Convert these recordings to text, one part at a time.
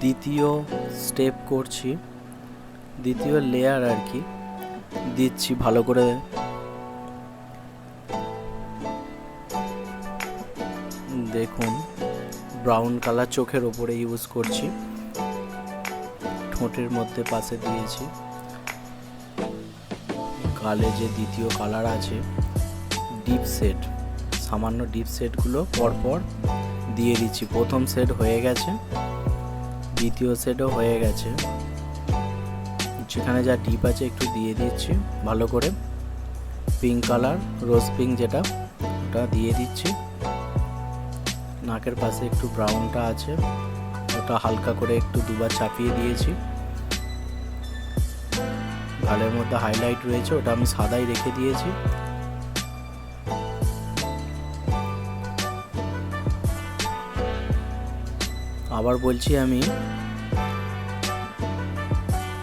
দ্বিতীয় স্টেপ করছি, দ্বিতীয় লেয়ার আর কি দিচ্ছি ভালো করে। দেখুন ব্রাউন কালার চোখের ওপরে ইউজ করছি, ঠোঁটের মধ্যে পাশে দিয়েছি, গালে যে দ্বিতীয় কালার আছে ডিপ সেট, সামান্য ডিপ সেটগুলো পরপর দিয়ে দিচ্ছি। প্রথম সেট হয়ে গেছে, দ্বিতীয় সেটও হয়ে গেছে, যেখানে যা ডিপ আছে একটু দিয়ে দিচ্ছি ভালো করে। পিঙ্ক কালার, রোজ পিঙ্ক যেটা, ওটা দিয়ে দিচ্ছি। নাকের পাশে একটু ব্রাউনটা আছে, ওটা হালকা করে একটু দুবার চাপিয়ে দিয়েছি। গালের মধ্যে হাইলাইট রয়েছে, ওটা আমি সাদাই রেখে দিয়েছি। আবার বলছি, আমি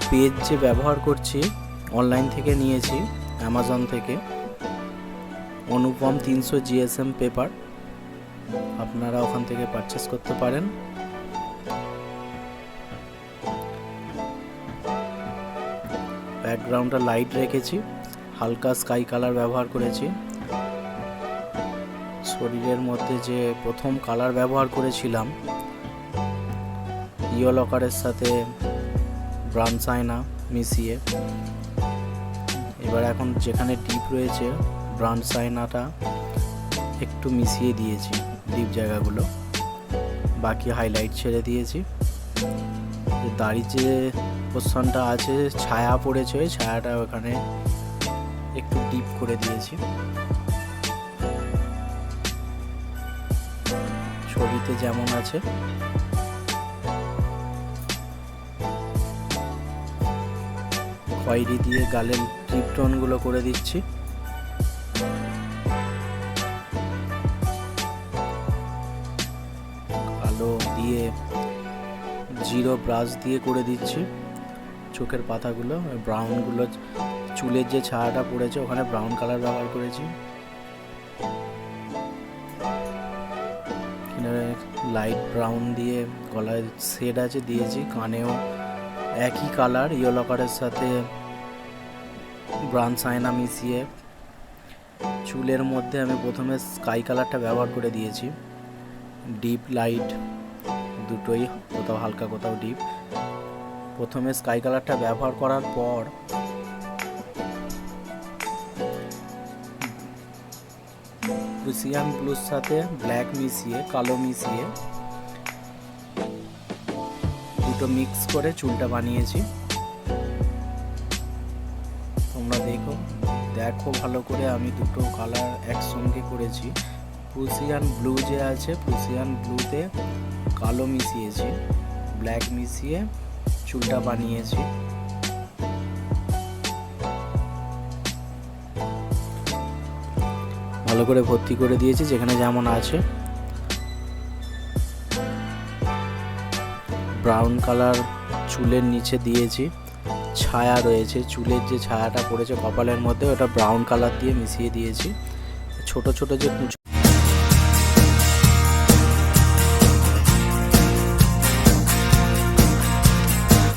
পেজ যে ব্যবহার করছি অনলাইন থেকে নিয়েছি, অ্যামাজন থেকে, অনুপম 300 GSM পেপার, আপনারা ওখান থেকে পারচেস করতে পারেন। ব্যাকগ্রাউন্ডটা লাইট রেখেছি, হালকা স্কাই কালার ব্যবহার করেছি। শরীরের মধ্যে যে প্রথম কালার ব্যবহার করেছিলাম ইয়েলো কালারের সাথে ব্রাউন সাইনা মিশিয়ে, এবার এখন যেখানে ডিপ রয়েছে ব্রাউন সাইনাটা একটু মিশিয়ে দিয়েছি ডিপ জায়গাগুলো, বাকি হাইলাইট ছেড়ে দিয়েছি। দাড়ি যে পোর্শনটা আছে ছায়া পড়েছে, ওই ছায়াটা ওখানে একটু ডিপ করে দিয়েছি। ছবিতে যেমন আছে খয়েরি দিয়ে গালের ডিপ টোনগুলো করে দিচ্ছি। কালো দিয়ে জিরো ব্রাশ দিয়ে করে দিচ্ছি চোখের পাতাগুলো। ব্রাউনগুলো, চুলের যে ছায়াটা পড়েছে ওখানে ব্রাউন কালার ব্যবহার করেছি। লাইট ব্রাউন দিয়ে গলায় শেড আছে দিয়েছি, কানেও একই কালার ইয়েলো কালারের সাথে ব্রাউন সাইনা মিশিয়ে। চুলের মধ্যে আমি প্রথমে স্কাই কালারটা ব্যবহার করে দিয়েছি, ডিপ লাইট দুটোই, কোথাও হালকা কোথাও ডিপ। প্রথমে স্কাই কালারটা ব্যবহার করার পর প্রুসিয়ান ব্লুর সাথে ব্ল্যাক মিশিয়ে, কালো মিশিয়ে দুটো মিক্স করে চুলটা বানিয়েছি। তোমরা দেখো ভালো করে, আমি দুটো কালার একসঙ্গে করেছি। প্রুসিয়ান ব্লু যে আছে, প্রুসিয়ান ব্লুতে কালো মিশিয়েছি, ব্ল্যাক মিশিয়ে চুলটা বানিয়েছি। ভালো করে ভর্তি করে দিয়েছি যেখানে যেমন আছে। ব্রাউন কালার চুলের নিচে দিয়েছি, ছায়া রয়েছে, চুলের যে ছায়াটা পড়েছে কপালের মধ্যে, ওটা ব্রাউন কালার দিয়ে মিশিয়ে দিয়েছি। ছোট ছোট যে